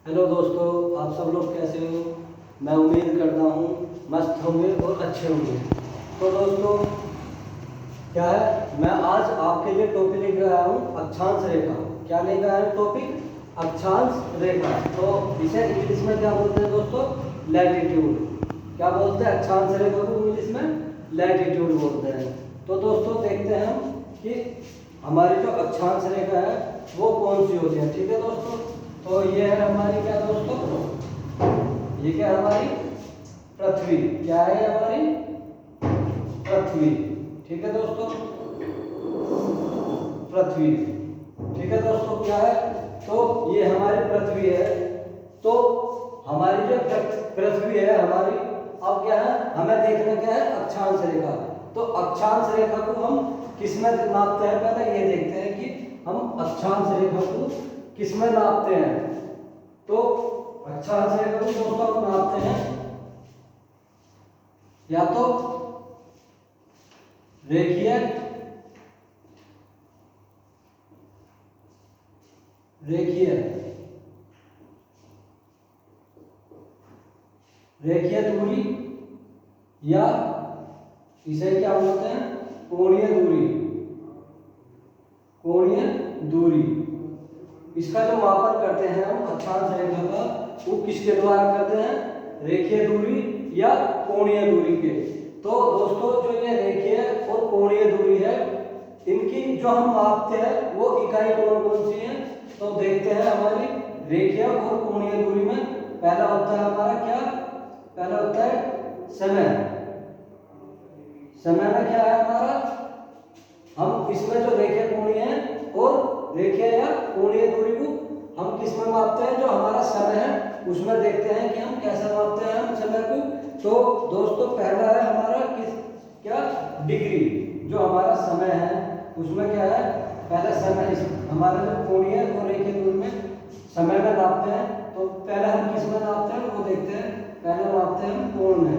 Hello दोस्तों, आप सब लोग कैसे हो। मैं उम्मीद करता हूँ मस्त होंगे और अच्छे होंगे। तो दोस्तों क्या है, मैं आज आपके लिए टॉपिक लेकर आया हूँ अक्षांश रेखा। क्या लेकर आया हूँ टॉपिक? अक्षांश रेखा। तो इसे इंग्लिश में क्या बोलते हैं दोस्तों? लैटिट्यूड। क्या बोलते हैं? अक्षांश रेखा को इंग्लिश में लैटिट्यूड बोलते हैं। तो दोस्तों देखते हैं हम कि हमारी जो अक्षांश रेखा है वो कौन सी होती है। ठीक है दोस्तों, तो ये है हमारी क्या दोस्तों, ये क्या है हमारी पृथ्वी। क्या है हमारी पृथ्वी। ठीक है दोस्तों, पृथ्वी। ठीक है दोस्तों, क्या है? तो ये हमारी पृथ्वी है। तो हमारी जो पृथ्वी है हमारी, अब क्या है हमें देखना क्या है? अक्षांश रेखा। तो अक्षांश रेखा को हम किस में नापते हैं? पहले ये देखते हैं कि हम अक्षांश रेखा को किस में नापते हैं। तो अक्षांश रेखा को दोस्तों हम नापते हैं या तो रेखीय दूरी, या इसे क्या बोलते हैं? कोणीय दूरी। इसका जो मापन करते हैं हम अक्षांश रेखा का, वो किसके द्वारा करते हैं? रेखीय दूरी या कोणीय दूरी के। तो दोस्तों जो ये रेखीय और कोणीय दूरी है, इनकी जो हम मापते हैं वो इकाई कौन कौन सी है? तो देखते हैं हमारी रेखीय और कोणीय दूरी में पहला होता है हमारा क्या? पहला होता है समय। समय में क्या है हमारा? हम इसमें जो रेखीय कोणीय है और रेखीय या कोणीय दूरी को हम किस में मापते हैं? जो हमारा समय है उसमें देखते हैं कि हम कैसे मापते हैं हम समय को। तो दोस्तों पहला है हमारा किस क्या? डिग्री। जो हमारा समय है उसमें क्या है? पहला समय हमारा जो कोणीय और रेखीय दूरी में समय में नापते हैं। तो पहले हम किस में नापते हैं वो देखते हैं। पहले नापते हैं हम कोण में।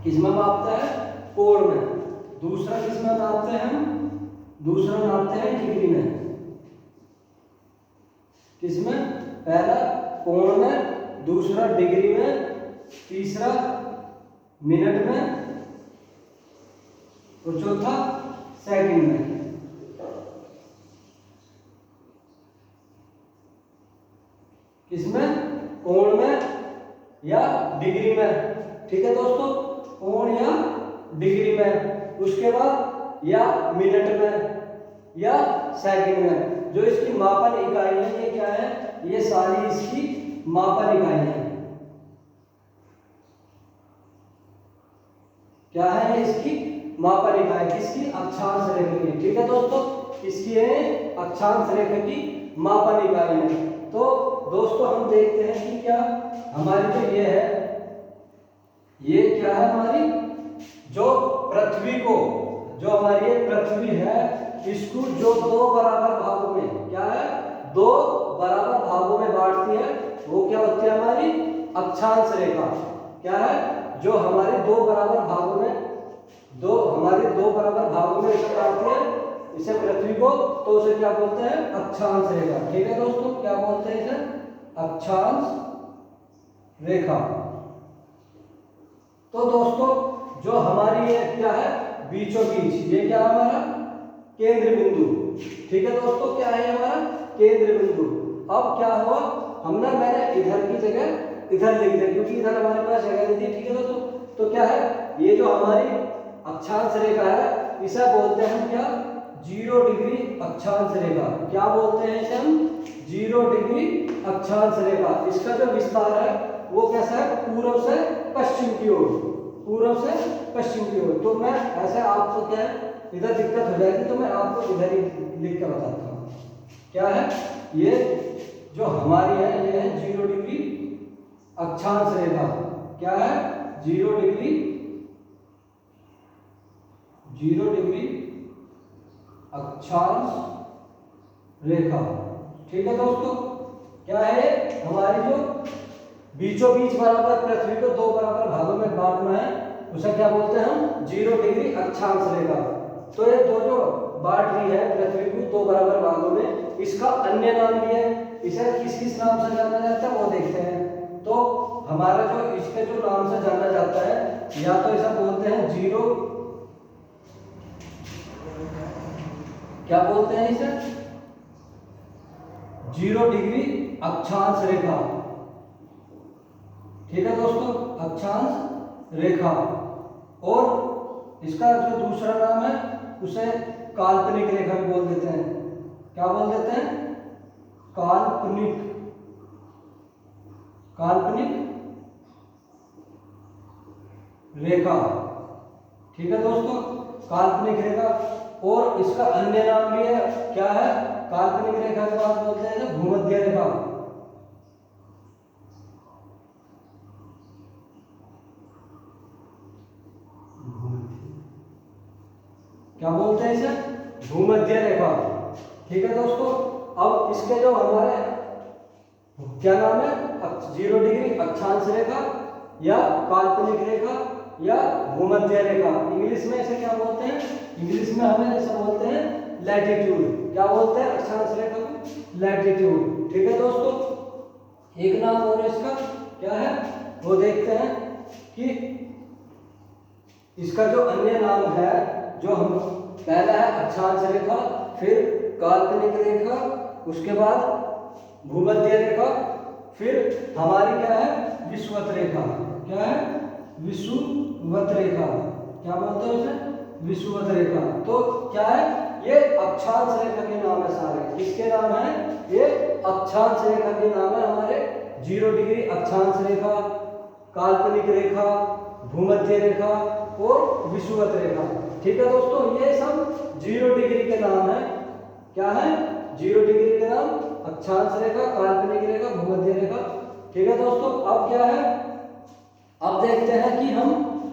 किस में मापते हैं? कोण में। दूसरा किस में नापते हैं हम? दूसरा नापते हैं डिग्री में। किसमें? पहला कोण में, दूसरा डिग्री में, तीसरा मिनट में और चौथा सेकंड में। किसमें? कोण में या डिग्री में। ठीक है दोस्तों, कोण या डिग्री में। उसके बाद या मिनट में या सेकंड में। जो इसकी मापन इकाई है ये क्या है? ये सारी इसकी मापन इकाई है। क्या है इसकी मापन इकाई? किसकी? अक्षांश रेखा की। ठीक है दोस्तों, किसकी है? अक्षांश रेखा की मापन इकाई है। तो दोस्तों हम देखते हैं कि क्या हमारी जो ये है, ये क्या है हमारी जो पृथ्वी को, जो हमारी ये पृथ्वी है, इसको जो दो बराबर भागों में क्या है? दो बराबर भागों में बांटती है, वो क्या होती है? हमारी अक्षांश रेखा। क्या है? जो हमारे दो बराबर भागों में इसे बांटती है, इसे पृथ्वी को, तो उसे क्या बोलते हैं? अक्षांश रेखा। ठीक है दोस्तों, क्या बोलते हैं इसे? अक्षांश रेखा। तो दोस्तों जो हमारी ये क्या है? बीचों बीच, ये क्या हमारा? केंद्र बिंदु। ठीक है दोस्तों, क्या है हमारा? केंद्र बिंदु। अब क्या हुआ, मैंने इधर की जगह इधर लिख दिया क्योंकि इधर हमारे पास जगह नहीं थी। ठीक है दोस्तों, तो क्या है? ये जो हमारी अक्षांश रेखा है इसे बोलते हैं हम क्या? 0 डिग्री अक्षांश रेखा। क्या बोलते हैं इसे हम? 0 डिग्री अक्षांश रेखा। इसका जो विस्तार है वो कैसा है? पूर्व से पश्चिम की ओर। पूर्व से पश्चिम की ओर। तो मैं ऐसे आपको क्या है, इधर दिक्कत हो जाएगी तो मैं आपको इधर ही लिख कर बताता हूँ। क्या है? ये जो हमारी है ये है 0 डिग्री अक्षांश रेखा। क्या है? 0 डिग्री अक्षांश रेखा। ठीक है दोस्तों, क्या है? हमारी जो बीचों बीच बराबर पृथ्वी को दो बराबर भागों में बांटना है उसे क्या बोलते हैं हम? 0 डिग्री अक्षांश रेखा। तो ये दो जो बांट रही है पृथ्वी को दो बराबर भागों में, इसका अन्य नाम भी है। इसे किस किस नाम से जाना जाता हमारा जो इसके जो नाम से जाना जाता है, या तो इसे बोलते हैं जीरो, क्या बोलते हैं इसे, 0 डिग्री अक्षांश रेखा। ठीक है दोस्तों, अक्षांश रेखा। और इसका जो दूसरा नाम है उसे काल्पनिक रेखा भी बोल देते हैं। क्या बोल देते हैं? काल्पनिक, काल्पनिक रेखा। ठीक है दोस्तों, काल्पनिक रेखा। और इसका अन्य नाम भी है, क्या है? काल्पनिक रेखा के बाद बोलते हैं भूमध्य रेखा। क्या बोलते हैं इसे? भूमध्य रेखा। ठीक है दोस्तों, अब इसके जो हमारे क्या नाम है? 0 डिग्री अक्षांश रेखा, या काल्पनिक रेखा, या भूमध्य रेखा। इंग्लिश में इसे क्या बोलते हैं? इंग्लिश में हमें ऐसा बोलते हैं लैटिट्यूड। क्या बोलते हैं अक्षांश रेखा को? लैटिट्यूड। ठीक है दोस्तों, एक नाम और इसका क्या है वो देखते हैं कि इसका जो अन्य नाम है, जो हम पहला है अक्षांश रेखा, फिर काल्पनिक रेखा, उसके बाद भूमध्य रेखा, फिर हमारी क्या है? विषुवत रेखा। क्या है? विषुवत रेखा। क्या बोलते हैं उसे? विषुवत रेखा। तो क्या है? ये अक्षांश रेखा के नाम है सारे। किसके नाम है? ये अक्षांश रेखा के नाम है हमारे। 0 डिग्री अक्षांश रेखा, काल्पनिक रेखा, भूमध्य रेखा और विषुवत रेखा। ठीक है दोस्तों, ये सब 0 डिग्री के नाम है। क्या है? 0 डिग्री के नाम अक्षांश रेखा, काल्पनिक रेखा, भूमध्य रेखा। ठीक है दोस्तों, अब क्या है? अब देखते हैं कि हम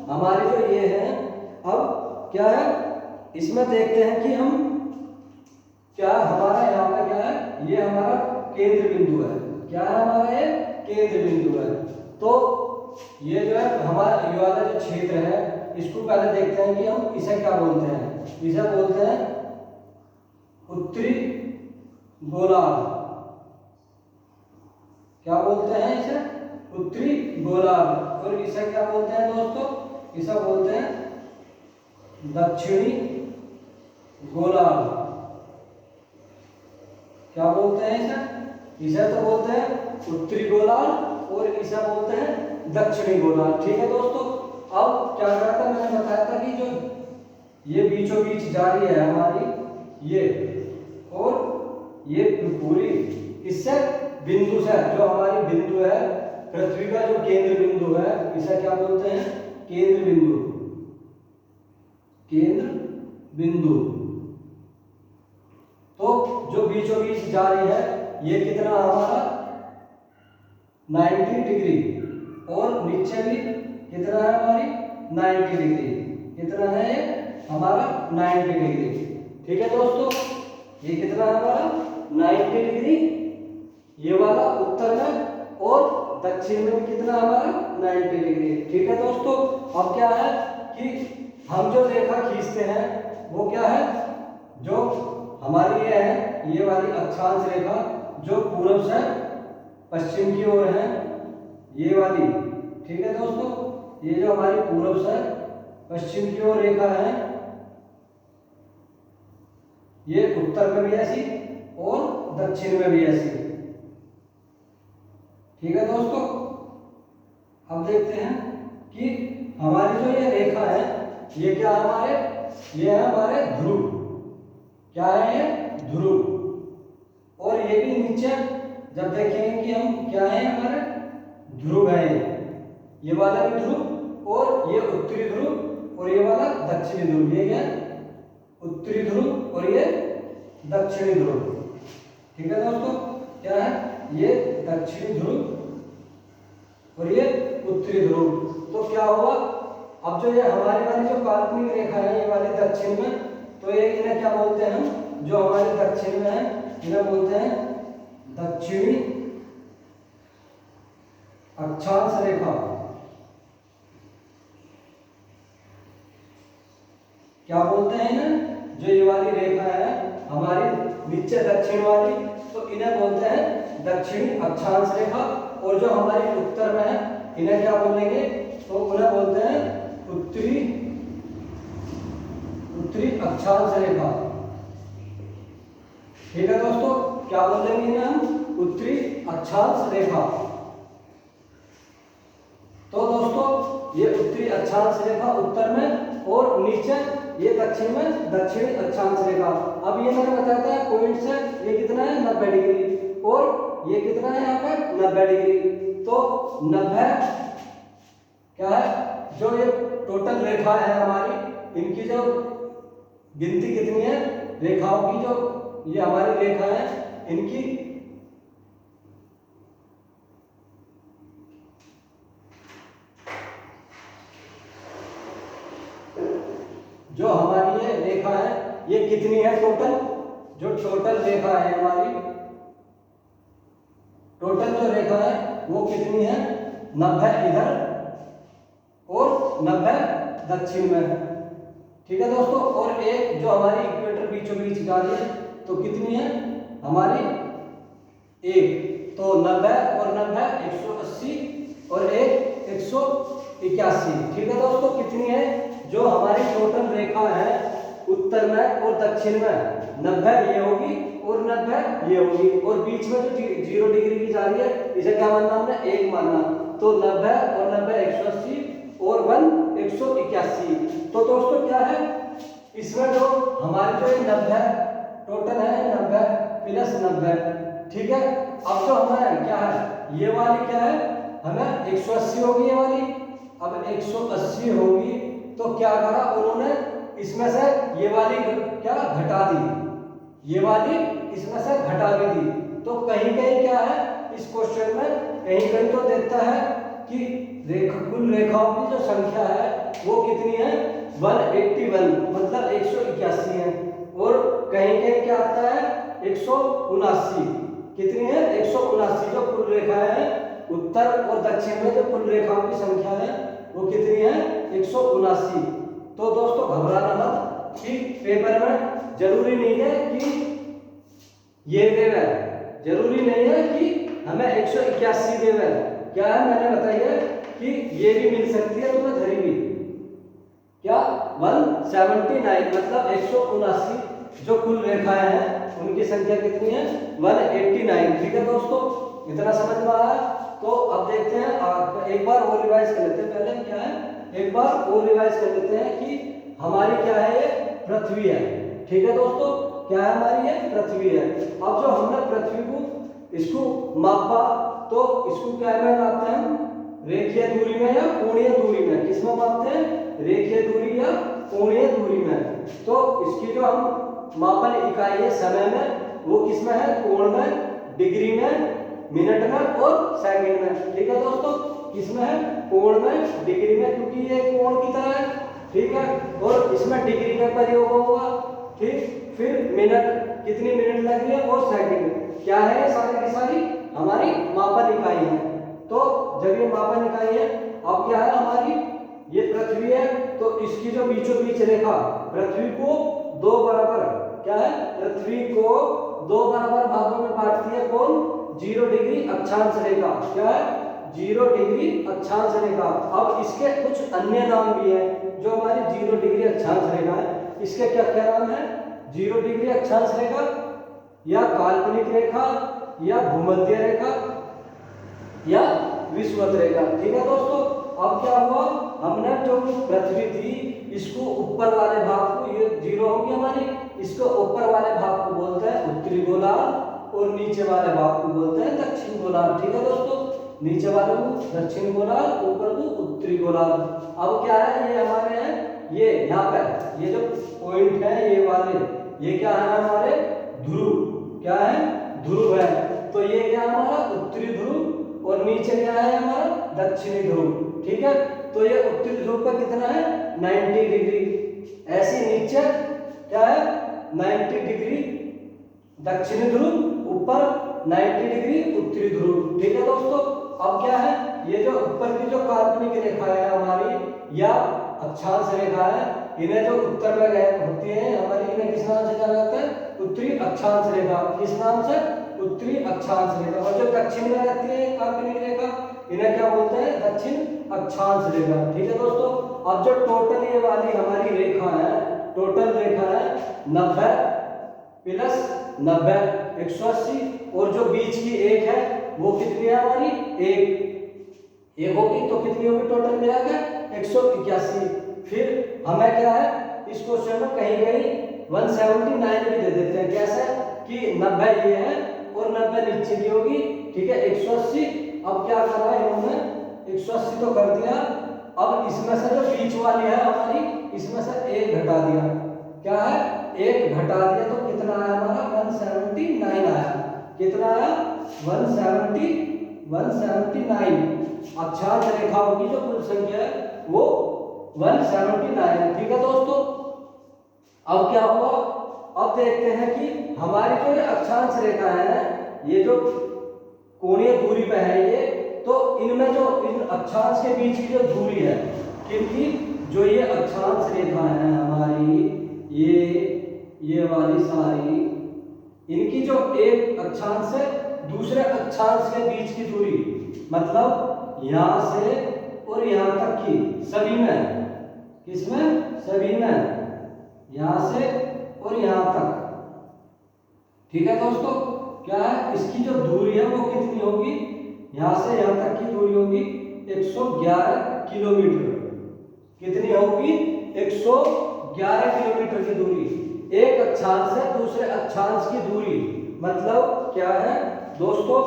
हमारे जो ये है, अब क्या है इसमें देखते हैं कि हम क्या हमारा यहाँ पे क्या है? ये हमारा केंद्र बिंदु है। क्या है हमारा? ये केंद्र बिंदु है। तो ये जो है हमारा ये वाला जो क्षेत्र है, इसको पहले देखते हैं कि हम इसे क्या बोलते हैं। इसे बोलते हैं उत्तरी गोलार्ध। क्या बोलते हैं इसे? उत्तरी गोलार्ध। और इसे क्या बोलते हैं दोस्तों? इसे बोलते हैं दक्षिणी गोलार्ध। क्या बोलते हैं इसे? इसे तो बोलते हैं उत्तरी गोलार्ध और इसे बोलते हैं दक्षिणी गोलार्ध। ठीक है दोस्तों, अब क्या करा था? मैंने बताया था कि जो ये बीचों बीच जा रही है हमारी ये, और ये पूरी इससे बिंदु से, जो हमारी बिंदु है पृथ्वी का जो केंद्र बिंदु है, इसे क्या बोलते हैं? केंद्र बिंदु। केंद्र बिंदु। तो जो बीचों बीच जा रही है, ये कितना हमारा? 90 डिग्री। और नीचे भी कितना है हमारी? 90 डिग्री। कितना है ये हमारा? 90 डिग्री। ठीक है दोस्तों, ये कितना है हमारा? 90 डिग्री। ये वाला उत्तर में, और दक्षिण में भी कितना हमारा? 90 डिग्री। ठीक है दोस्तों, अब क्या है कि हम जो रेखा खींचते हैं वो क्या है? जो हमारी ये है, ये वाली अक्षांश रेखा जो पूर्व से पश्चिम की ओर है, ये वाली। ठीक है दोस्तों, ये जो हमारी पूर्व से पश्चिम की ओर रेखा है, ये उत्तर में भी ऐसी और दक्षिण में भी ऐसी। ठीक है दोस्तों, अब देखते हैं कि हमारी जो ये रेखा है, ये क्या है हमारे? ये है हमारे ध्रुव। क्या है ये? ध्रुव। और ये भी नीचे जब देखेंगे कि हम क्या है हमारे? ध्रुव है। ये वाला भी ध्रुव, और ये उत्तरी ध्रुव, और ये वाला दक्षिणी ध्रुव। ये क्या? उत्तरी ध्रुव और ये दक्षिणी ध्रुव। ठीक है दोस्तों, क्या है? ये दक्षिणी ध्रुव और ये उत्तरी ध्रुव। तो क्या हुआ? अब जो ये हमारी वाली जो काल्पनिक रेखा है, ये वाली दक्षिण में, तो ये इन्हें क्या बोलते हैं हम? जो हमारे दक्षिण में है, इन्हें बोलते हैं दक्षिणी अक्षांश रेखा। क्या बोलते हैं इन्हें? जो ये वाली रेखा है हमारी नीचे दक्षिण वाली, तो इन्हें बोलते हैं दक्षिणी अक्षांश रेखा, और जो हमारी उत्तर में है इन्हें क्या बोलेंगे, तो उन्हें बोलते हैं उत्तरी अक्षांश रेखा। ठीक है दोस्तों, क्या बोलेंगे इन्हें हम, उत्तरी अक्षांश रेखा। तो दोस्तों ये उत्तरी अक्षांश रेखा उत्तर में, और नीचे ये दक्षिण में दक्षिणी अक्षांश रेखा। अब ये मैंने बताया था पॉइंट से ये कितना है 90 डिग्री, और ये कितना है यहाँ पे 90 डिग्री। तो 90 क्या है, जो ये टोटल रेखा है हमारी, इनकी जो गिनती कितनी है रेखाओं की, जो ये हमारी रेखा है इनकी जो हमारी ये रेखा है ये कितनी है टोटल, जो टोटल रेखा है हमारी, टोटल जो रेखा है वो कितनी है 90 इधर और 90 दक्षिण में। ठीक है दोस्तों, और एक जो हमारी इक्वेटर बीचों बीच जा रही है तो कितनी है हमारी एक, तो 90 और 90 180 और एक 181। ठीक है दोस्तों, कितनी है जो हमारी टोटल रेखा है उत्तर में और दक्षिण में 90 ये होगी और 90 ये होगी, और बीच में जो 0 डिग्री की जा रही है इसे क्या मानना हमने, एक मानना। तो 90 और 90 180 और 1 181। तो दोस्तों क्या है इसमें जो हमारी जो 90 टोटल है 90 प्लस 90। ठीक है, अब जो हमें क्या है ये वाली क्या है हमें 180 होगी ये वाली, अब 180 होगी तो क्या करा उन्होंने इसमें से ये वाली क्या घटा दी, ये वाली इसमें से घटा भी दी। तो कहीं कहीं क्या है इस क्वेश्चन में कहीं कहीं तो देता है कि कुल रेखाओं की जो संख्या है वो कितनी है 181 मतलब 181 है, और कहीं कहीं क्या आता है 179, कितनी है 179 जो कुल रेखा है उत्तर और दक्षिण में जो कुल रेखाओं की संख्या है वो कितनी है 179। तो दोस्तों घबराना मत कि पेपर में जरूरी नहीं है कि ये देवे, जरूरी नहीं है कि हमें 181 देवे, क्या है मैंने बताइए कि ये भी मिल सकती है तुम्हें धरी भी क्या 179 मतलब 179 जो कुल रेखाएं हैं उनकी संख्या कितनी है 189। ठीक है दोस्तों, इतना समझ में आया। तो अब देखते हैं एक बार और रिवाइज कर लेते हैं, पहले क्या है एक बार और रिवाइज कर लेते हैं कि हमारी क्या है ये पृथ्वी है। ठीक है दोस्तों, क्या है हमारी ये पृथ्वी है। अब जो हमने पृथ्वी को इसको मापा तो इसको क्या में मापते हैं हम रेखीय दूरी में या कोणीय दूरी में, किसमें मापते हैं रेखीय दूरी या कोणीय दूरी में। तो इसकी जो हम मापन इकाई है समय में वो किसमें है कोण में, डिग्री में, मिनट में और सेकंड में। ठीक है दोस्तों, किसमें है कोण में, डिग्री में, क्योंकि ये कोण की तरह है। ठीक है, और इसमें डिग्री का प्रयोग होगा। ठीक, फिर मिनट कितनी मिनट लग रही है और सेकंड क्या है सारी की सारी हमारी मापन इकाई है। तो जब ये मापन इकाई है अब क्या है हमारी ये पृथ्वी है तो इसकी जो बीचों बीच रेखा पृथ्वी को दो बराबर क्या है पृथ्वी को दो बराबर भागों में बांटती है कौन 0 डिग्री अक्षांश रेखा, क्या है 0 डिग्री अक्षांश रेखा। अब इसके कुछ अन्य नाम भी है जो हमारी 0 डिग्री अक्षांश रेखा है, इसके क्या क्या नाम है 0 डिग्री अक्षांश रेखा या काल्पनिक रेखा या भूमध्य रेखा या विषुवत रेखा। ठीक है दोस्तों, अब क्या हुआ हमने जो पृथ्वी थी इसको ऊपर वाले भाग को ये 0 होगी हमारी, इसको ऊपर वाले भाग को बोलते हैं उत्तरी गोलार्ध और नीचे वाले भाग को बोलते हैं दक्षिण गोलार्ध। ठीक है दोस्तों, नीचे वाले को दक्षिण गोलार्ध ऊपर को उत्तरी गोलार्ध। अब क्या है ये हमारे हैं ये यहाँ पे ये जो पॉइंट है ये वाले ये क्या है हमारे ध्रुव, क्या है ध्रुव है। तो ये क्या हमारा उत्तरी ध्रुव और नीचे क्या है हमारा दक्षिणी ध्रुव। ठीक है, तो ये उत्तरी ध्रुव पर कितना है 90 डिग्री, ऐसे नीचे क्या है 90 डिग्री दक्षिणी ध्रुव ऊपर 90 डिग्री उत्तरी ध्रुव। ठीक है दोस्तों, अब क्या है ये जो ऊपर की जो काल्पनिक रेखा है हमारी या अक्षांश रेखा है इन्हें जो उत्तर में गए होती है हमारी इन्हें किस नाम से जाना जाता है उत्तरी अक्षांश रेखा, किस नाम से उत्तरी अक्षांश रेखा। और जो दक्षिण में रहती है काल्पनिक रेखा, इन्हें क्या बोलते हैं? दक्षिण अक्षांश रेखा। ठीक है दोस्तों। अब जो टोटल ये वाली हमारी रेखा है, टोटल रेखा है 90 प्लस 90 180, और जो बीच की एक है वो कितनी है हमारी? एक होगी, तो कितनी होगी टोटल मिला के? 181। फिर हमें क्या है इस क्वेश्चन में कहीं कहीं 179 भी दे देते हैं। कैसे कि 90 ये है और 90 नीचे की होगी। ठीक है, 180। अब क्या करा है इन्होंने? 180 तो कर दिया, अब इसमें से जो बीच वाली है हमारी, इसमें से एक घटा दिया। क्या है? एक घटा दिया, तो कितना आया हमारा? 179 आया। कितना आया? 179। अक्षांश रेखाओं की जो कुल संख्या है वो 179। ठीक है दोस्तों। अब क्या हुआ? अब देखते हैं कि हमारी जो ये अक्षांश रेखा है, ये जो कोणीय दूरी पे है ये, तो इनमें जो इन अक्षांश के बीच की जो दूरी है, क्योंकि जो ये अक्षांश रेखा है हमारी, ये वाली सारी, इनकी जो एक अक्षांश से दूसरे अक्षांश के बीच की दूरी, मतलब यहां से और यहां तक की, सभी में, किसमें? सभी में, यहां से और यहां तक। ठीक है दोस्तों। क्या है? इसकी जो दूरी है वो कितनी होगी? यहां से यहां तक की दूरी होगी 111 किलोमीटर। कितनी होगी? 111 किलोमीटर की दूरी। एक अक्षांश से दूसरे अक्षांश की दूरी मतलब क्या है दोस्तों?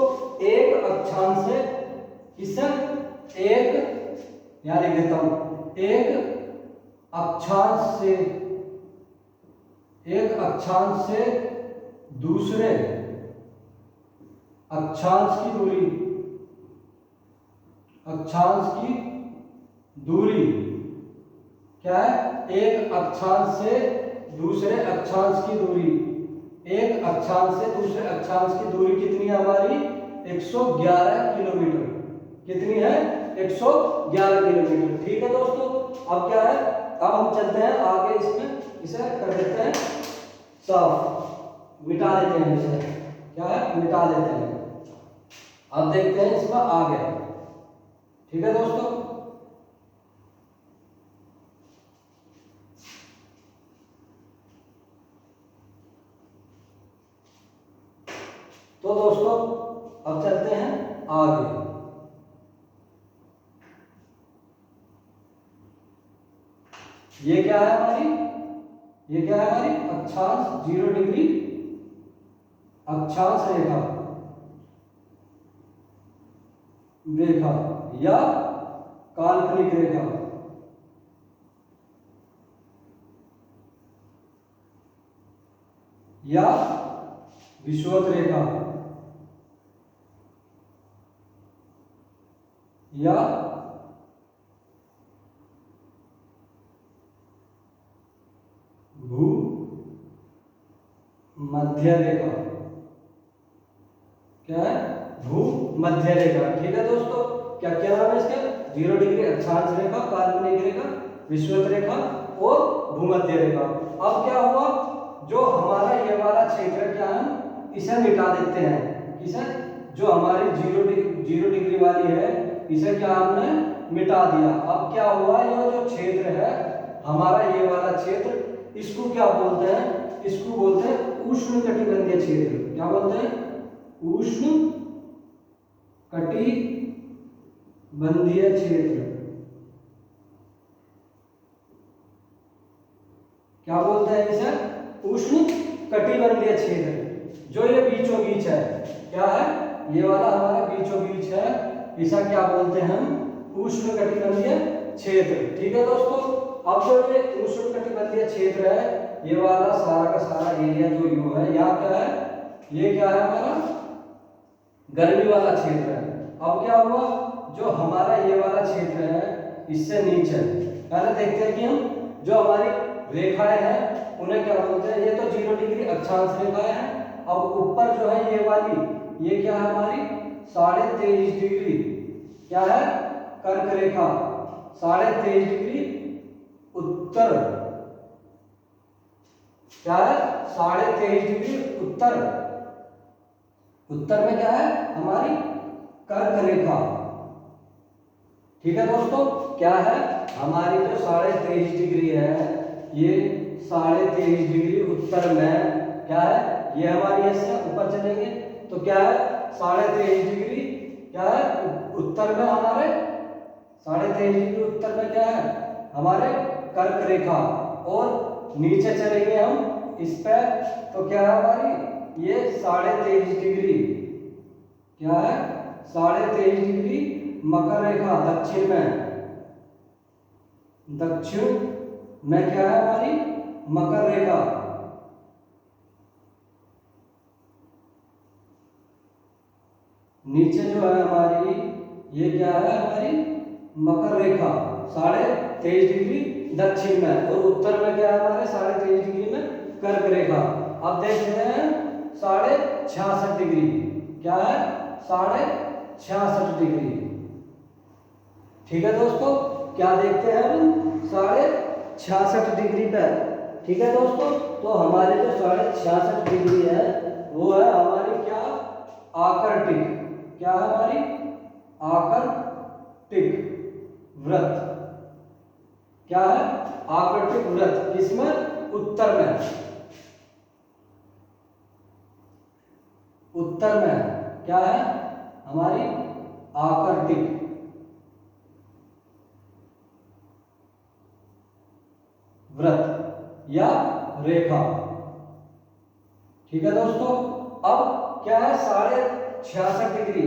एक अक्षांश से किस एक, यहां लिख देता हूं, एक अक्षांश से दूसरे अक्षांश की दूरी, अक्षांश की दूरी क्या है? एक अक्षांश से दूसरे अक्षांश की दूरी, एक अक्षांश से दूसरे अक्षांश की दूरी कितनी है हमारी? 111 किलोमीटर। कितनी है? 111 किलोमीटर। ठीक है दोस्तों। अब क्या है? अब हम चलते हैं आगे, इसमें इसे कर देते हैं साफ, मिटा देते हैं इसे। क्या है? मिटा देते हैं। अब देखते हैं इसमें आगे। ठीक है दोस्तों। तो दोस्तों अब चलते हैं आगे। ये क्या है हमारी? ये क्या है हमारी? अक्षांश 0 डिग्री अक्षांश रेखा या काल्पनिक रेखा या विषुवत रेखा या भूमध्य रेखा। क्या है? भूमध्य रेखा। ठीक है दोस्तों। क्या क्या नाम है इसका? 0 डिग्री अक्षांश रेखा, काल्पनिक रेखा, विषुवत रेखा और भूमध्य रेखा। अब क्या हुआ? जो हमारा ये वाला क्षेत्र क्या है, इसे मिटा देते हैं। इसे जो हमारी 0 डिग्री वाली है, इसे क्या हमने मिटा दिया। अब क्या हुआ? ये जो क्षेत्र है हमारा, ये वाला क्षेत्र, इसको क्या बोलते हैं? इसको बोलते हैं उष्णकटिबंधीय क्षेत्र। क्या बोलते हैं? उष्णकटिबंधीय क्षेत्र। क्या बोलते हैं इसे? उष्णकटिबंधीय क्षेत्र। जो ये बीचों बीच है, क्या है? ये वाला हमारा बीचों बीच है, इसे क्या बोलते हैं हम? उष्णकटिबंधीय क्षेत्र। ठीक है दोस्तों। अब जो ये उष्णकटिबंधीय क्षेत्र है, ये वाला सारा का सारा एरिया जो यू है, यहाँ क्या है? ये क्या है हमारा? गर्मी वाला क्षेत्र है। अब क्या हुआ? जो हमारा ये वाला क्षेत्र है, इससे नीचे पहले देखते हैं कि हम जो हमारी रेखाएं हैं उन्हें क्या बोलते हैं? ये तो 0 डिग्री अक्षांश रेखाएं हैं। अब ऊपर जो है ये वाली, ये क्या है हमारी? 23.5 डिग्री क्या है? कर्क रेखा। 23.5 डिग्री उत्तर, क्या है? 23.5 डिग्री उत्तर उत्तर में क्या है हमारी कर्क रेखा। ठीक है दोस्तों, क्या है हमारी जो 23.5 डिग्री है, ये 23.5 डिग्री उत्तर में क्या है, ये हमारी ऐसे ऊपर चलेंगे तो क्या है 23.5 डिग्री क्या है उत्तर में हमारे 23.5 डिग्री उत्तर में क्या है हमारे कर्क रेखा। और नीचे चलेंगे हम इस पे तो क्या है हमारी ये 23.5 डिग्री क्या है 23.5 डिग्री मकर रेखा दक्षिण में क्या है हमारी मकर रेखा। नीचे जो है हमारी ये क्या है हमारी मकर रेखा 23.5 डिग्री दक्षिण में, और उत्तर में क्या है हमारे 23.5 डिग्री में कर्क रेखा। अब देखते हैं 66.5 डिग्री क्या है 66.5 डिग्री। ठीक है दोस्तों, क्या देखते हैं हम 66.5 डिग्री पर। ठीक है दोस्तों, तो हमारे जो 66.5 डिग्री है वो है हमारी क्या आकर्टिक, क्या है हमारी आकर्टिक व्रत, क्या है आकर्टिक व्रत, किसमें उत्तर में, उत्तर में क्या है हमारी आकर्टिक व्रत या रेखा। ठीक है दोस्तों, अब क्या है 66.5 डिग्री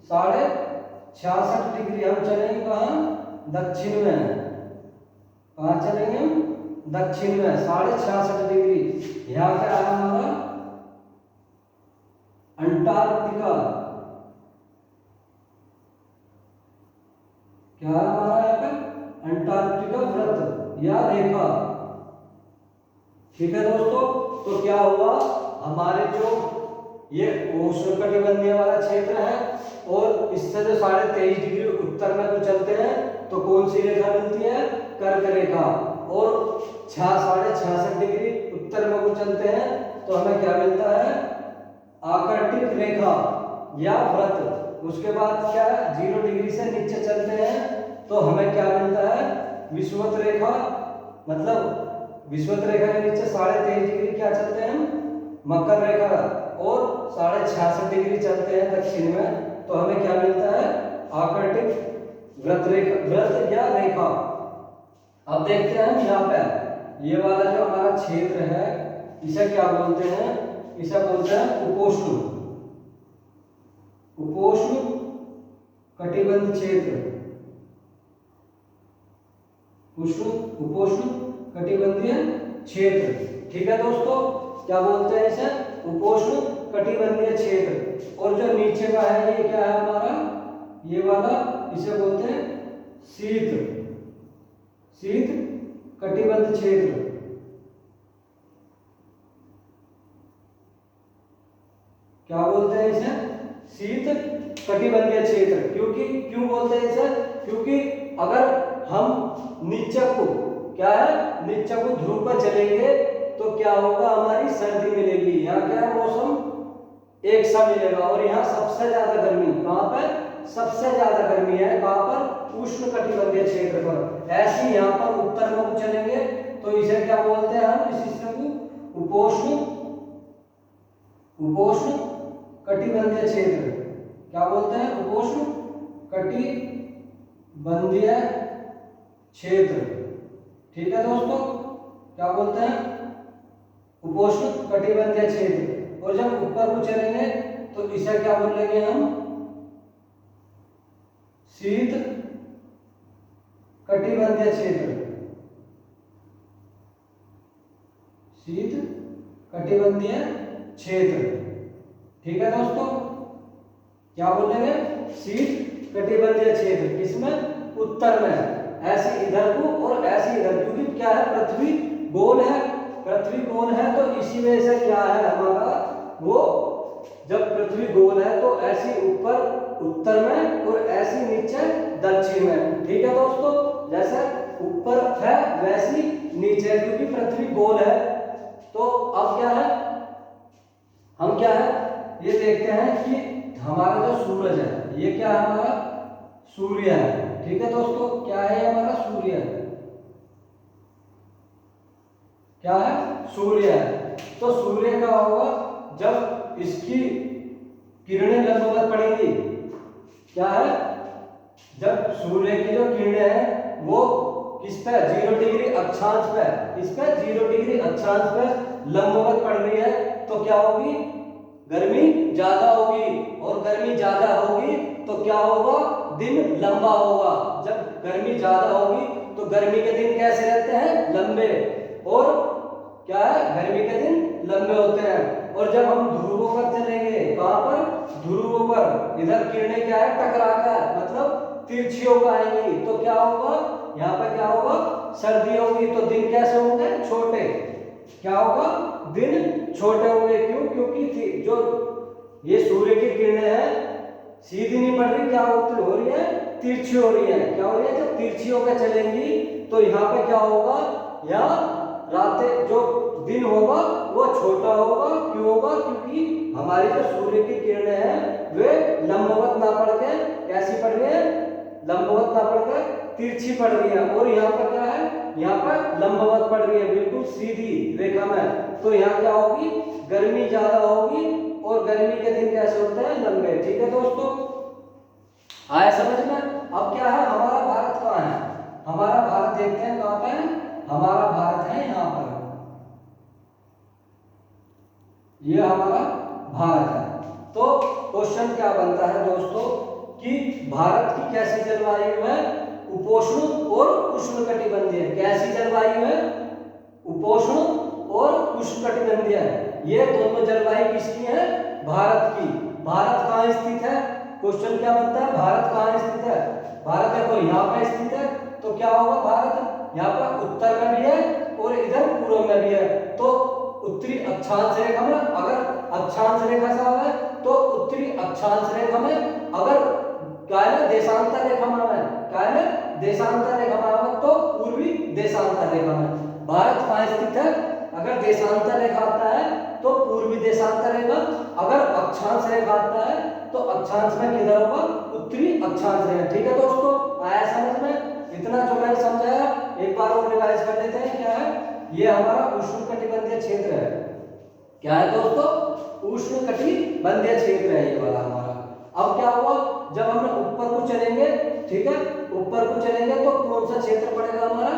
66.5 डिग्री हम चलेंगे कहाँ दक्षिण में, कहाँ चलेंगे हम दक्षिण में 66.5 डिग्री। यहाँ क्या है हमारा अंटार्कटिका, क्या है हमारा यहाँ पे अंटार्कटिका व्रत या रेखा। ठीक है दोस्तों, तो क्या हुआ हमारे जो ये उष्णकटिबंधीय वाला क्षेत्र है और इससे जो 23.5 डिग्री उत्तर में तो चलते हैं तो कौन सी रेखा मिलती है कर्क रेखा, और 66.5 डिग्री उत्तर में को चलते हैं तो हमें क्या मिलता है आकर्टिक रेखा या व्रत। उसके बाद क्या 0 डिग्री से नीचे चलते हैं तो हमें क्या मिलता है विषुवत रेखा, मतलब विषुवत रेखा के नीचे 23.5 डिग्री क्या चलते हैं हम मकर रेखा, और 66.5 डिग्री चलते हैं दक्षिण में तो हमें क्या मिलता है आकर्टिक व्रत रेखा, व्रत या रेखा। अब देखते हैं हम यहाँ पे ये वाला जो हमारा क्षेत्र है इसे क्या बोलते हैं, इसे बोलते हैं उपोष्ण, उपोष्ण कटिबंध क्षेत्र, उपोष्ण कटिबंधीय क्षेत्र। ठीक है दोस्तों, क्या बोलते हैं इसे उपोष्ण कटिबंधीय क्षेत्र। और जो नीचे का है ये क्या है हमारा ये वाला, इसे बोलते हैं शीत कटिबंध क्षेत्र। क्या बोलते हैं इसे शीत कटिबंधीय क्षेत्र। क्यों बोलते हैं इसे, क्योंकि अगर हम नीचे को क्या है नीचे को ध्रुव पर चलेंगे तो क्या होगा हमारी सर्दी मिलेगी, यहाँ क्या है मौसम एक सा मिलेगा, और यहाँ सबसे ज्यादा गर्मी कहाँ पर सबसे ज्यादा गर्मी है कहाँ पर उष्ण कटिबंधीय क्षेत्र पर। ऐसे यहाँ पर उत्तर में चलेंगे तो इसे क्या बोलते हैं हम इस सिस्टम को उपोष्ण कटिबंधीय क्षेत्र। क्या बोलते हैं उपोष्ण कटिबंधीय क्षेत्र। ठीक है दोस्तों, क्या बोलते हैं उपोष्ण कटिबंधीय क्षेत्र। और जब ऊपर को चलेंगे तो इसे क्या बोलेंगे हम शीत कटिबंधीय क्षेत्र, शीत कटिबंधीय क्षेत्र। ठीक है दोस्तों, क्या बोलेंगे शीत कटिबंधीय क्षेत्र, किसमें उत्तर में, ऐसे इधर को और ऐसे इधर, क्योंकि क्या है पृथ्वी गोल है, पृथ्वी गोल है तो इसी वजह से क्या है हमारा वो जब पृथ्वी गोल है तो ऐसी ऊपर उत्तर में और ऐसी नीचे दक्षिण में। ठीक है दोस्तों, जैसे ऊपर है वैसी नीचे, क्योंकि पृथ्वी गोल है। तो अब क्या है हम क्या है ये देखते हैं कि हमारा जो सूरज है ये क्या है, हमारा सूर्य है। ठीक है दोस्तों, क्या है हमारा सूर्य, क्या है सूर्य है। तो सूर्य का होगा जब इसकी किरणें लंबवत पड़ेंगी, क्या है, जब सूर्य की जो किरणें हैं वो किस पे 0 डिग्री अक्षांश पे, इस पे 0 डिग्री अक्षांश पे लंबवत पड़ रही है तो क्या होगी, गर्मी ज्यादा होगी। और गर्मी ज्यादा होगी तो क्या होगा, दिन लंबा होगा। जब गर्मी ज्यादा होगी तो गर्मी के दिन कैसे रहते हैं, लंबे। और क्या है, गर्मी के दिन लंबे होते हैं। और जब हम ध्रुवों पर चलेंगे, कहां पर, ध्रुवों पर, इधर किरणें क्या है, टकराकर मतलब तिरछी होकर आएंगी तो क्या होगा, यहाँ पे क्या होगा, सर्दी होगी। तो दिन कैसे होंगे, छोटे। क्या होगा, दिन छोटे होंगे। क्यों, क्योंकि जो ये सूर्य की किरणें हैं सीधी नहीं पड़ रही, क्या हो रही है, तिरछी हो रही है। क्या हो रही है, जब तिरछी होकर चलेंगी तो यहाँ पे क्या होगा, यहाँ रातें जो दिन होगा वो छोटा होगा। क्यों होगा, क्योंकि हमारी जो सूर्य की किरणें हैं वे लंबवत ना पड़ के कैसी पड़ रही है, लंबवत ना पड़ के तिरछी पड़ रही है। और यहाँ पर क्या है, यहाँ पर लंबवत पड़ रही है, बिल्कुल सीधी रेखा में। तो यहाँ क्या होगी, गर्मी ज्यादा होगी और गर्मी के दिन कैसे होते हैं, लंबे। ठीक है दोस्तों, आया समझ में। अब क्या है, हमारा भारत कहाँ है, हमारा भारत देखते हैं कहाँ पे है, हमारा भारत है यहाँ पर, ये हमारा भारत है। तो क्वेश्चन क्या बनता है दोस्तों कि भारत की कैसी जलवायु है, उपोष्ण और उष्णकटिबंधीय। कैसी जलवायु है, उपोष्ण और उष्णकटिबंधीय। ये दोनों जलवायु किसकी है, भारत की। भारत कहाँ स्थित है, क्वेश्चन क्या बनता है, भारत कहाँ स्थित है, भारत देखो यहाँ पे स्थित है। तो क्या होगा, भारत यहाँ पर उत्तर में भी है और इधर पूर्व में भी है। तो उत्तरी अक्षांश रेखा में, अगर अक्षांश रेखा से है तो उत्तरी अक्षांश रेखा में, अगर क्या है, देशांतर रेखा में है, क्या है, देशांतर रेखा में, तो पूर्वी देशांतर रेखा में। भारत कहाँ स्थित है, अगर देशांतर रेखा आता है तो पूर्वी देशांतर रेखा, अगर अक्षांश रेखा आता है तो अक्षांश में किधर होगा, उत्तरी अक्षांश रेखा। ठीक है दोस्तों, आया समझ में। इतना जो मैंने समझाया एक बार और रिवाइज कर लेते हैं। क्या है, ये हमारा उष्णकटिबंधीय क्षेत्र है। क्या है दोस्तों, उष्णकटिबंधीय क्षेत्र है ये वाला हमारा। अब क्या हुआ, जब हम ऊपर को चलेंगे, ठीक है, ऊपर को चलेंगे तो कौन सा क्षेत्र पड़ेगा हमारा,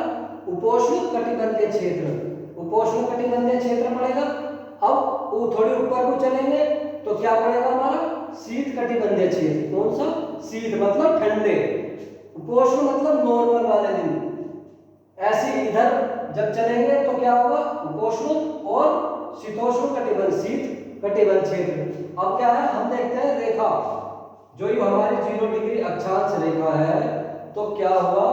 उपोष्णकटिबंधीय क्षेत्र, उपोष्णकटिबंधीय क्षेत्र पड़ेगा। अब वो थोड़ी ऊपर को चलेंगे तो क्या पड़ेगा हमारा, शीतकटिबंधीय क्षेत्र। कौन सा, शीत मतलब ठंडे, उपोष्ण मतलब नॉर्मल वाले दिन। ऐसे इधर जब चलेंगे तो क्या होगा, उपोष्ण और शीतोष्ण कटिबंध, शीत कटिबंध क्षेत्र। अब क्या है, हम देखते हैं रेखा, जो ये हमारी 0 डिग्री अक्षांश रेखा है। तो क्या हुआ,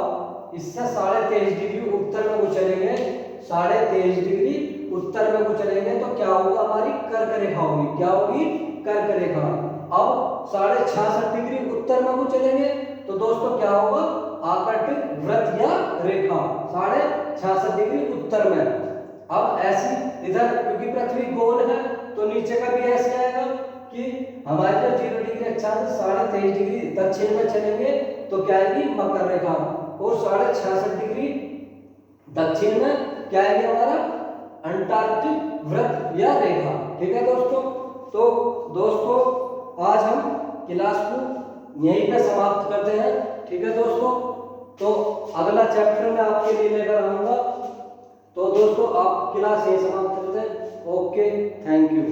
इससे 23.5 डिग्री उत्तर में को चलेंगे, 23.5 डिग्री उत्तर में को चलेंगे तो क्या होगा, हमारी कर्क रेखा होगी। क्या होगी, कर्क रेखा। अब 66.5 डिग्री उत्तर में को चलेंगे तो दोस्तों क्या होगा, आकर्षित वृत्त या रेखा 66.5 डिग्री उत्तर में। अब ऐसी इधर, क्योंकि पृथ्वी गोल है तो नीचे का भी ऐसे आएगा कि हमारे जो 0 डिग्री अक्षांश 23.5 डिग्री दक्षिण में चलेंगे तो क्या आएगी, मकर रेखा। और 66.5 डिग्री दक्षिण में क्या आएगी, हमारा अंटार्कटिक वृत्त या रेखा। ठीक है दोस्तों, तो दोस्तों आज हम क्लास को यहीं पे समाप्त करते हैं। ठीक है दोस्तों, तो अगला चैप्टर में आपके लिए लेकर आऊंगा। तो दोस्तों आप क्लास यहीं समाप्त करते हैं। Okay, thank you.